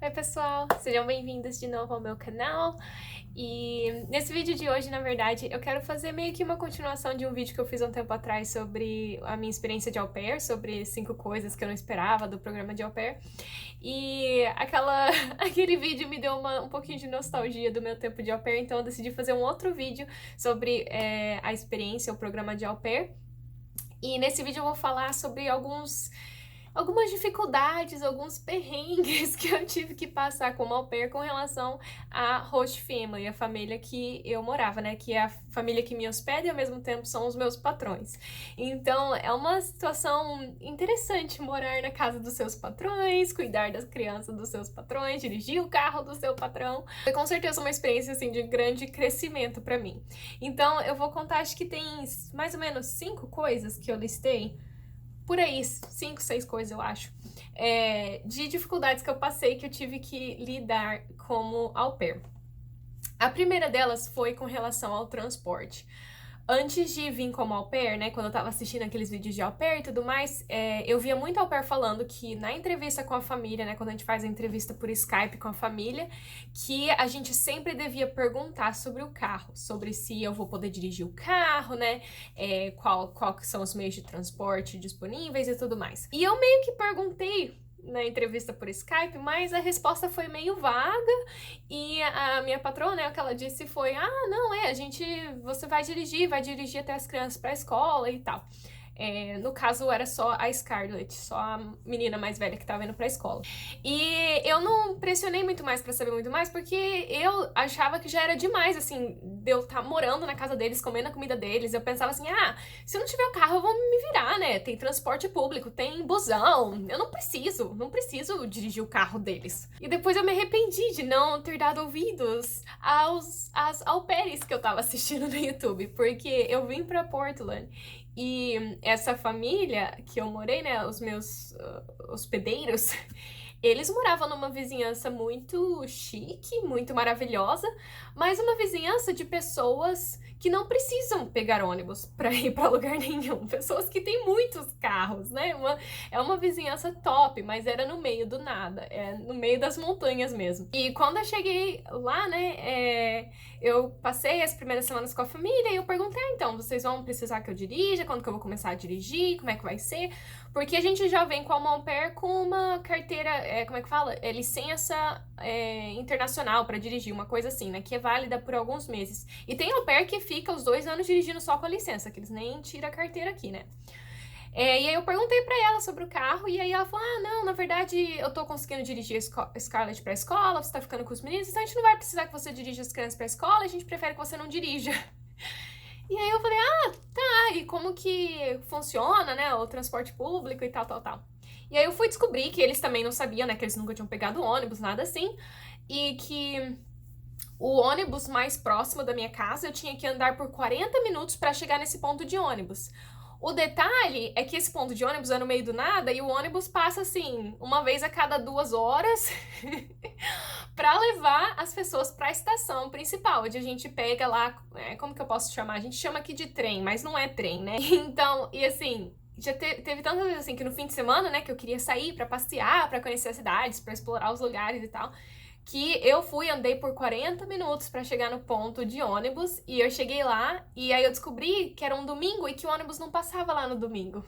Oi pessoal, sejam bem-vindos de novo ao meu canal. E nesse vídeo de hoje, na verdade, eu quero fazer meio que uma continuação de um vídeo que eu fiz há um tempo atrás sobre a minha experiência de au pair, sobre 5 coisas que eu não esperava do programa de au pair. E aquele vídeo me deu um pouquinho de nostalgia do meu tempo de au pair, então eu decidi fazer um outro vídeo sobre a experiência, o programa de au pair. E nesse vídeo eu vou falar sobre algumas dificuldades, alguns perrengues que eu tive que passar como au pair com relação à host family, a família que eu morava, né? Que é a família que me hospeda e ao mesmo tempo são os meus patrões. Então é uma situação interessante morar na casa dos seus patrões, cuidar das crianças dos seus patrões, dirigir o carro do seu patrão. Foi com certeza uma experiência assim de grande crescimento para mim. Então eu vou contar, acho que tem mais ou menos 5 coisas que eu listei por aí, 5, 6 coisas, eu acho, de dificuldades que eu passei, que eu tive que lidar como au pair. A primeira delas foi com relação ao transporte. Antes de vir como au pair, né, quando eu tava assistindo aqueles vídeos de au pair e tudo mais, eu via muito au pair falando que na entrevista com a família, né, quando a gente faz a entrevista por Skype com a família, que a gente sempre devia perguntar sobre o carro, sobre se eu vou poder dirigir o carro, né, qual que são os meios de transporte disponíveis e tudo mais. E eu meio que perguntei na entrevista por Skype, mas a resposta foi meio vaga e a minha patroa, né, o que ela disse foi: ah, não, você vai dirigir até as crianças pra escola e tal. No caso, era só a Scarlett, só a menina mais velha que tava indo pra escola. E eu não pressionei muito mais pra saber muito mais, porque eu achava que já era demais, assim, de eu estar morando na casa deles, comendo a comida deles. Eu pensava assim, se eu não tiver o carro, eu vou me virar, né? Tem transporte público, tem busão. Eu não preciso dirigir o carro deles. E depois eu me arrependi de não ter dado ouvidos às au pairs que eu tava assistindo no YouTube, porque eu vim pra Portland e essa família que eu morei, né, os meus hospedeiros, eles moravam numa vizinhança muito chique, muito maravilhosa, mas uma vizinhança de pessoas que não precisam pegar ônibus para ir para lugar nenhum. Pessoas que têm muitos carros, né? É uma vizinhança top, mas era no meio do nada, no meio das montanhas mesmo. E quando eu cheguei lá, né, eu passei as primeiras semanas com a família e eu perguntei, então, vocês vão precisar que eu dirija? Quando que eu vou começar a dirigir? Como é que vai ser? Porque a gente já vem como au pair com uma carteira, como é que fala? Licença internacional para dirigir, uma coisa assim, né? Que é válida por alguns meses. E tem au pair que fica os 2 anos dirigindo só com a licença, que eles nem tiram a carteira aqui, né? E aí eu perguntei pra ela sobre o carro, e aí ela falou, não, na verdade eu tô conseguindo dirigir a Scarlett pra escola, você tá ficando com os meninos, então a gente não vai precisar que você dirija as crianças pra escola, a gente prefere que você não dirija. E aí eu falei, tá, e como que funciona, né, o transporte público e tal, tal, tal. E aí eu fui descobrir que eles também não sabiam, né, que eles nunca tinham pegado ônibus, nada assim, e que o ônibus mais próximo da minha casa eu tinha que andar por 40 minutos para chegar nesse ponto de ônibus. O detalhe é que esse ponto de ônibus é no meio do nada e o ônibus passa assim, uma vez a cada 2 horas para levar as pessoas para a estação principal, onde a gente pega lá, como que eu posso chamar? A gente chama aqui de trem, mas não é trem, né? Então, e assim, já teve tantas vezes assim que no fim de semana, né, que eu queria sair para passear, para conhecer as cidades, para explorar os lugares e tal, que eu andei por 40 minutos pra chegar no ponto de ônibus, e eu cheguei lá, e aí eu descobri que era um domingo e que o ônibus não passava lá no domingo.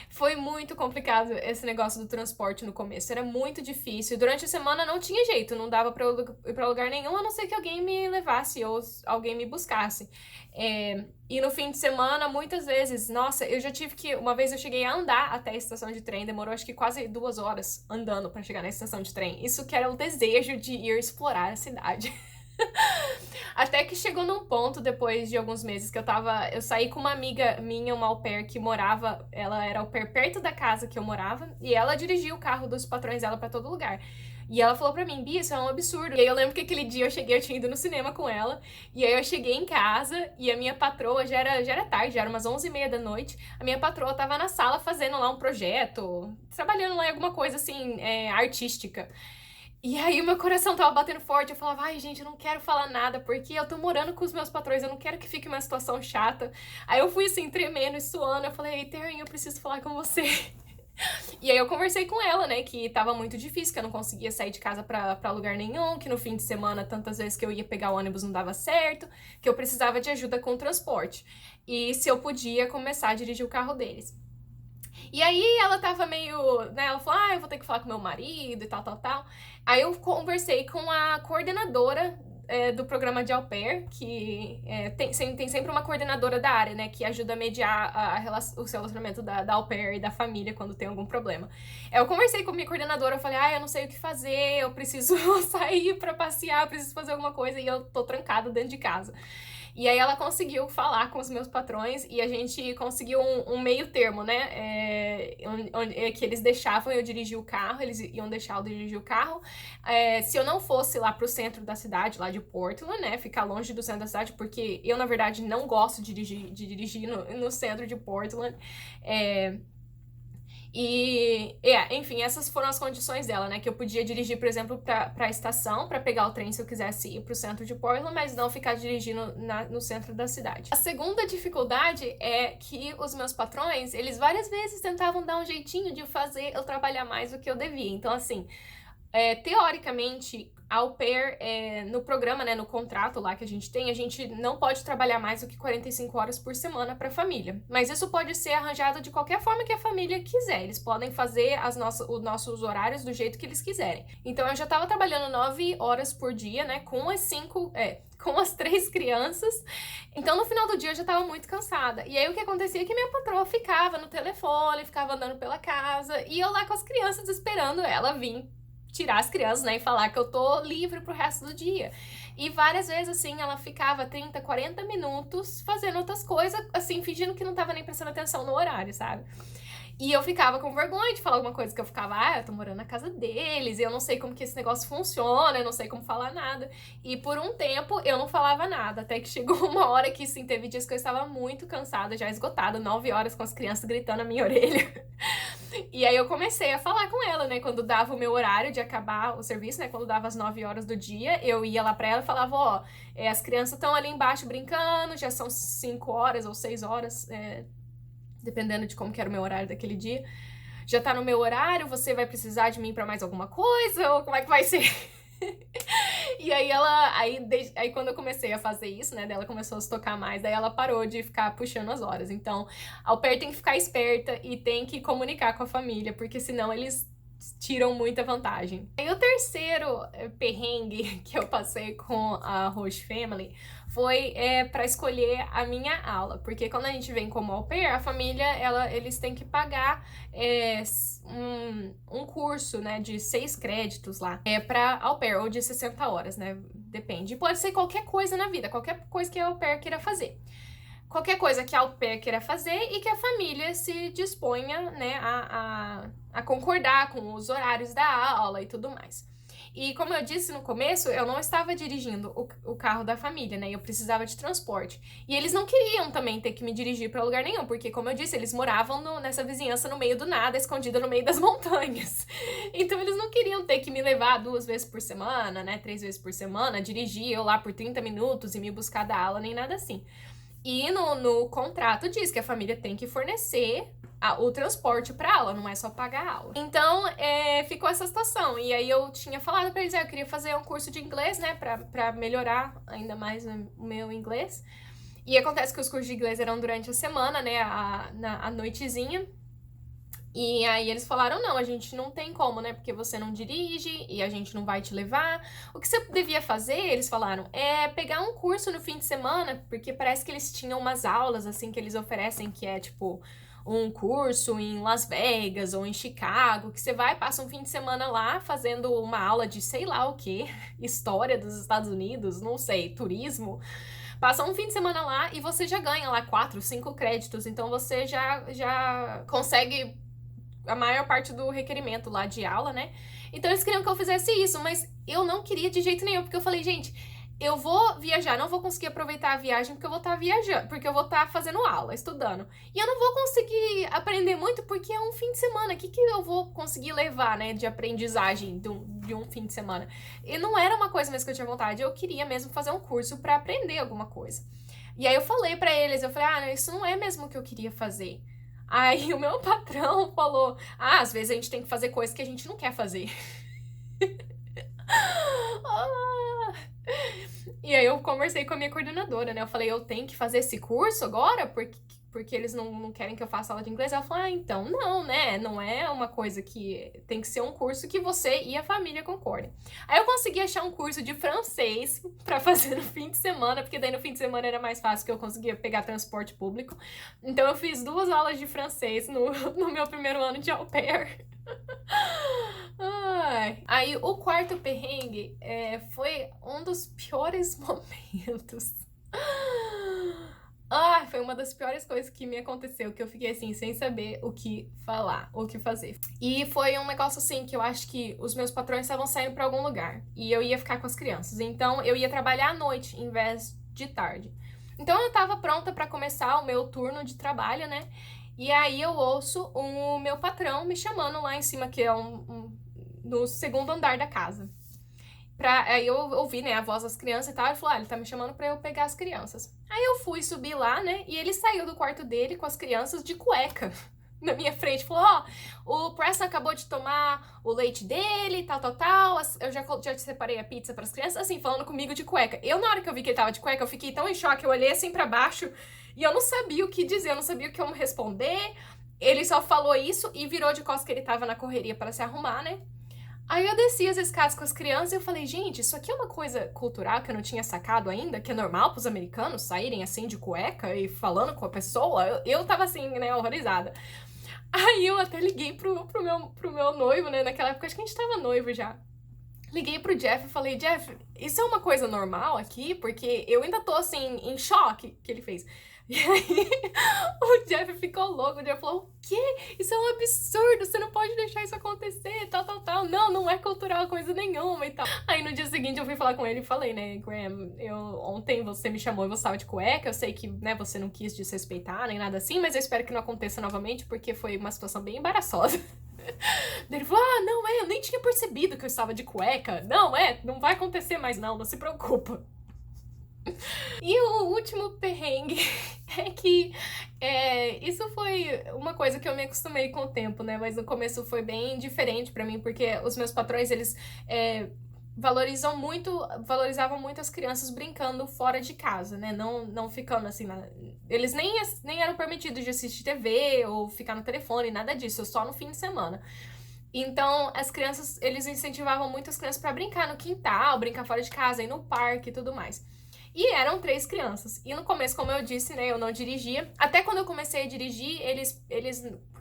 Foi muito complicado esse negócio do transporte no começo, era muito difícil. Durante a semana não tinha jeito, não dava pra eu ir pra lugar nenhum, a não ser que alguém me levasse ou alguém me buscasse. E no fim de semana, muitas vezes, nossa, eu já tive que. Uma vez eu cheguei a andar até a estação de trem, demorou acho que quase 2 horas andando pra chegar na estação de trem. Isso que era o desejo de ir explorar a cidade. Até que chegou num ponto, depois de alguns meses, que eu saí com uma amiga minha, uma au pair, que morava, ela era au pair perto da casa que eu morava, e ela dirigia o carro dos patrões dela pra todo lugar. E ela falou pra mim, Bia, isso é um absurdo. E aí eu lembro que aquele dia eu tinha ido no cinema com ela, e aí eu cheguei em casa, e a minha patroa, já era tarde, já era umas 11h30 da noite, a minha patroa tava na sala fazendo lá um projeto, trabalhando lá em alguma coisa, assim, artística. E aí o meu coração tava batendo forte, eu falava, ai gente, eu não quero falar nada, porque eu tô morando com os meus patrões, eu não quero que fique uma situação chata. Aí eu fui assim, tremendo e suando, eu falei, ei, Terry, eu preciso falar com você. E aí eu conversei com ela, né, que tava muito difícil, que eu não conseguia sair de casa pra lugar nenhum, que no fim de semana, tantas vezes que eu ia pegar o ônibus não dava certo, que eu precisava de ajuda com o transporte. E se eu podia começar a dirigir o carro deles. E aí ela tava meio, né, ela falou, eu vou ter que falar com meu marido e tal, tal, tal. Aí eu conversei com a coordenadora do programa de au pair, que tem sempre uma coordenadora da área, né, que ajuda a mediar o relacionamento da au pair e da família quando tem algum problema. Eu conversei com a minha coordenadora, eu falei, eu não sei o que fazer, eu preciso sair pra passear, eu preciso fazer alguma coisa e eu tô trancada dentro de casa. E aí ela conseguiu falar com os meus patrões e a gente conseguiu um meio termo, né? Que eles deixavam eu dirigir o carro, eles iam deixar eu dirigir o carro. Se eu não fosse lá pro centro da cidade, lá de Portland, né? Ficar longe do centro da cidade, porque eu, na verdade, não gosto de dirigir no centro de Portland. Enfim, essas foram as condições dela, né? Que eu podia dirigir, por exemplo, pra estação, pra pegar o trem se eu quisesse ir pro centro de Portland, mas não ficar dirigindo no centro da cidade. A segunda dificuldade é que os meus patrões, eles várias vezes tentavam dar um jeitinho de fazer eu trabalhar mais do que eu devia. Então, assim, teoricamente, au pair, no programa, né, no contrato lá que a gente não pode trabalhar mais do que 45 horas por semana para a família. Mas isso pode ser arranjado de qualquer forma que a família quiser. Eles podem fazer os nossos horários do jeito que eles quiserem. Então, eu já estava trabalhando 9 horas por dia, né, com as 3 crianças. Então, no final do dia, eu já tava muito cansada. E aí, o que acontecia é que minha patroa ficava no telefone, ficava andando pela casa, e eu lá com as crianças esperando ela vir tirar as crianças, né, e falar que eu tô livre pro resto do dia. E várias vezes, assim, ela ficava 30, 40 minutos fazendo outras coisas, assim, fingindo que não tava nem prestando atenção no horário, sabe? E eu ficava com vergonha de falar alguma coisa que eu ficava, eu tô morando na casa deles, eu não sei como que esse negócio funciona, eu não sei como falar nada. E por um tempo eu não falava nada, até que chegou uma hora que, sim, teve dias que eu estava muito cansada, já esgotada, 9 horas com as crianças gritando na minha orelha. E aí eu comecei a falar com ela, né, quando dava o meu horário de acabar o serviço, né, quando dava as 9 horas do dia, eu ia lá pra ela e falava, as crianças estão ali embaixo brincando, já são 5 horas ou 6 horas, dependendo de como que era o meu horário daquele dia. Já tá no meu horário, você vai precisar de mim pra mais alguma coisa? Ou como é que vai ser? E aí aí quando eu comecei a fazer isso, né, daí ela começou a se tocar mais, daí ela parou de ficar puxando as horas. Então, a au pair tem que ficar esperta e tem que comunicar com a família, porque senão eles tiram muita vantagem. E o terceiro perrengue que eu passei com a Host Family foi para escolher a minha aula, porque quando a gente vem como au pair, a família, eles têm que pagar um curso, né, de 6 créditos lá, para au pair, ou de 60 horas, né, depende. Pode ser qualquer coisa na vida, qualquer coisa que a au pair queira fazer. Qualquer coisa que a au pair queira fazer e que a família se disponha, né, a concordar com os horários da aula e tudo mais. E como eu disse no começo, eu não estava dirigindo o carro da família, né, eu precisava de transporte. E eles não queriam também ter que me dirigir para lugar nenhum, porque como eu disse, eles moravam nessa vizinhança no meio do nada, escondida no meio das montanhas. Então eles não queriam ter que me levar 2 vezes por semana, né, 3 vezes por semana, dirigir eu lá por 30 minutos e me buscar da aula, nem nada assim. E no contrato diz que a família tem que fornecer o transporte pra aula, não é só pagar a aula. Então, ficou essa situação. E aí eu tinha falado pra eles, eu queria fazer um curso de inglês, né, pra melhorar ainda mais o meu inglês. E acontece que os cursos de inglês eram durante a semana, né, a noitezinha. E aí eles falaram, não, a gente não tem como, né, porque você não dirige e a gente não vai te levar. O que você devia fazer, eles falaram, é pegar um curso no fim de semana, porque parece que eles tinham umas aulas, assim, que eles oferecem, que é, tipo, um curso em Las Vegas ou em Chicago, que você vai, passa um fim de semana lá fazendo uma aula de sei lá o quê, história dos Estados Unidos, não sei, turismo. Passa um fim de semana lá e você já ganha lá 4, 5 créditos, então você já consegue a maior parte do requerimento lá de aula, né? Então eles queriam que eu fizesse isso, mas eu não queria de jeito nenhum, porque eu falei, gente, eu vou viajar, não vou conseguir aproveitar a viagem porque eu vou estar viajando, porque eu vou estar fazendo aula, estudando. E eu não vou conseguir aprender muito porque é um fim de semana. O que eu vou conseguir levar, né, de aprendizagem de um fim de semana? E não era uma coisa mesmo que eu tinha vontade, eu queria mesmo fazer um curso pra aprender alguma coisa. E aí eu falei pra eles, eu falei, isso não é mesmo o que eu queria fazer. Aí o meu patrão falou, às vezes a gente tem que fazer coisas que a gente não quer fazer. Ah! E aí eu conversei com a minha coordenadora, né? Eu falei, eu tenho que fazer esse curso agora? Porque eles não querem que eu faça aula de inglês? Ela falou, então não, né? Não é uma coisa que... Tem que ser um curso que você e a família concordem. Aí eu consegui achar um curso de francês pra fazer no fim de semana, porque daí no fim de semana era mais fácil que eu conseguia pegar transporte público. Então eu fiz 2 aulas de francês no meu primeiro ano de au pair. Ai. Aí o quarto perrengue foi um dos piores momentos. Ai, foi uma das piores coisas que me aconteceu, que eu fiquei assim, sem saber o que falar, o que fazer. E foi um negócio assim, que eu acho que os meus patrões estavam saindo pra algum lugar, e eu ia ficar com as crianças. Então eu ia trabalhar à noite, em vez de tarde. Então eu tava pronta pra começar o meu turno de trabalho, né? E aí eu ouço o meu patrão me chamando lá em cima, que é no segundo andar da casa. Aí eu ouvi, né, a voz das crianças e tal, ele falou, ele tá me chamando pra eu pegar as crianças. Aí eu fui subir lá, né, e ele saiu do quarto dele com as crianças de cueca na minha frente, falou, o Preston acabou de tomar o leite dele, tal, eu já separei a pizza pras crianças, assim, falando comigo de cueca. Eu, na hora que eu vi que ele tava de cueca, eu fiquei tão em choque, eu olhei assim pra baixo e eu não sabia o que dizer, eu não sabia o que eu responder. Ele só falou isso e virou de costas que ele tava na correria para se arrumar, né? Aí eu desci as escadas com as crianças e eu falei, gente, isso aqui é uma coisa cultural que eu não tinha sacado ainda, que é normal pros americanos saírem assim de cueca e falando com a pessoa. Eu tava assim, né, horrorizada. Aí eu até liguei pro meu noivo, né, naquela época, acho que a gente tava noivo já. Liguei pro Jeff e falei, Jeff, isso é uma coisa normal aqui? Porque eu ainda tô, assim, em choque que ele fez. E aí o Jeff ficou louco, o Jeff falou, o quê? Isso é um absurdo, você não pode deixar isso acontecer, tal. Não, não é cultural coisa nenhuma e tal. Aí no dia seguinte eu fui falar com ele e falei, né, Graham, ontem você me chamou e você tava de cueca, eu sei que, né, você não quis desrespeitar nem nada assim, mas eu espero que não aconteça novamente, porque foi uma situação bem embaraçosa. Ele falou, não, eu nem tinha percebido que eu estava de cueca. Não vai acontecer mais não se preocupa. E o último perrengue é que isso foi uma coisa que eu me acostumei com o tempo, né? Mas no começo foi bem diferente pra mim, porque os meus patrões, eles valorizavam muito as crianças brincando fora de casa, né? Não ficando assim, eles nem eram permitidos de assistir TV ou ficar no telefone, nada disso, só no fim de semana. Então, as crianças, eles incentivavam muito as crianças pra brincar no quintal, brincar fora de casa, ir no parque e tudo mais. E eram 3 crianças. E no começo, como eu disse, né, eu não dirigia. Até quando eu comecei a dirigir, eles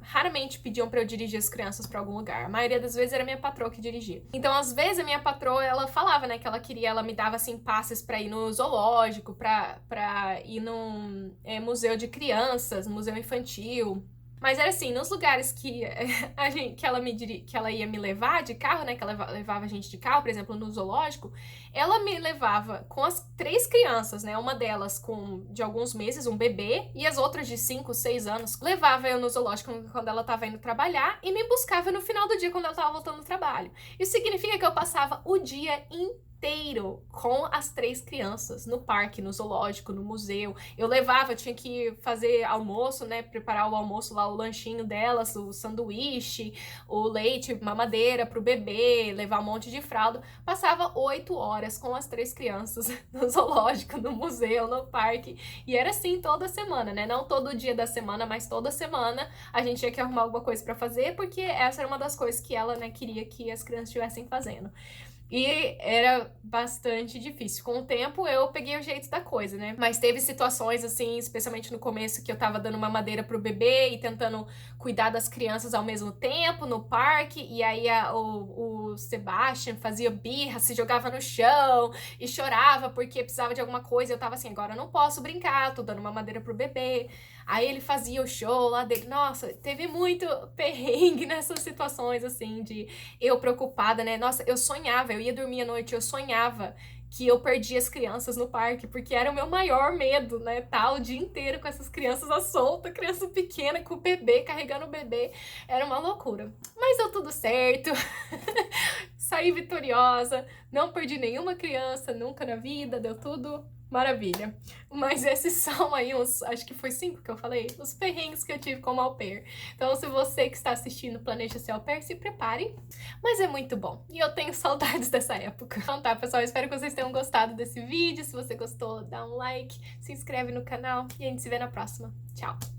raramente pediam pra eu dirigir as crianças pra algum lugar. A maioria das vezes era minha patroa que dirigia. Então, às vezes, a minha patroa, ela falava, né, que ela me dava, assim, passes pra ir no zoológico, pra ir num museu de crianças, museu infantil. Mas era assim, nos lugares que que ela ia me levar de carro, né? Que ela levava a gente de carro, por exemplo, no zoológico, ela me levava com as 3 crianças, né? Uma delas de alguns meses, um bebê, e as outras de 5, 6 anos. Levava eu no zoológico quando ela tava indo trabalhar e me buscava no final do dia quando ela tava voltando do trabalho. Isso significa que eu passava o dia inteiro com as 3 crianças no parque, no zoológico, no museu. Eu tinha que fazer almoço, né, preparar o almoço lá, o lanchinho delas, o sanduíche, o leite, mamadeira pro bebê, levar um monte de fralda. Passava 8 horas com as 3 crianças no zoológico, no museu, no parque. E era assim toda semana, né? Não todo dia da semana, mas toda semana a gente tinha que arrumar alguma coisa para fazer, porque essa era uma das coisas que ela, né, queria que as crianças estivessem fazendo. E era bastante difícil. Com o tempo, eu peguei o jeito da coisa, né? Mas teve situações, assim, especialmente no começo, que eu tava dando mamadeira pro bebê e tentando cuidar das crianças ao mesmo tempo, no parque, e aí o Sebastian fazia birra, se jogava no chão e chorava porque precisava de alguma coisa. Eu tava assim, agora eu não posso brincar, tô dando mamadeira pro bebê. Aí ele fazia o show lá dele. Nossa, teve muito perrengue nessas situações, assim, de eu preocupada, né? Nossa, eu ia dormir à noite, eu sonhava que eu perdia as crianças no parque, porque era o meu maior medo, né? Tá o dia inteiro com essas crianças à solta, criança pequena com o bebê, carregando o bebê. Era uma loucura. Mas deu tudo certo. Saí vitoriosa, não perdi nenhuma criança nunca na vida, deu tudo Maravilha. Mas esses são aí os, acho que foi 5 que eu falei, os perrengues que eu tive como au pair. Então, se você que está assistindo planeja ser au pair, se prepare. Mas é muito bom. E eu tenho saudades dessa época. Então tá, pessoal, espero que vocês tenham gostado desse vídeo. Se você gostou, dá um like, se inscreve no canal e a gente se vê na próxima. Tchau!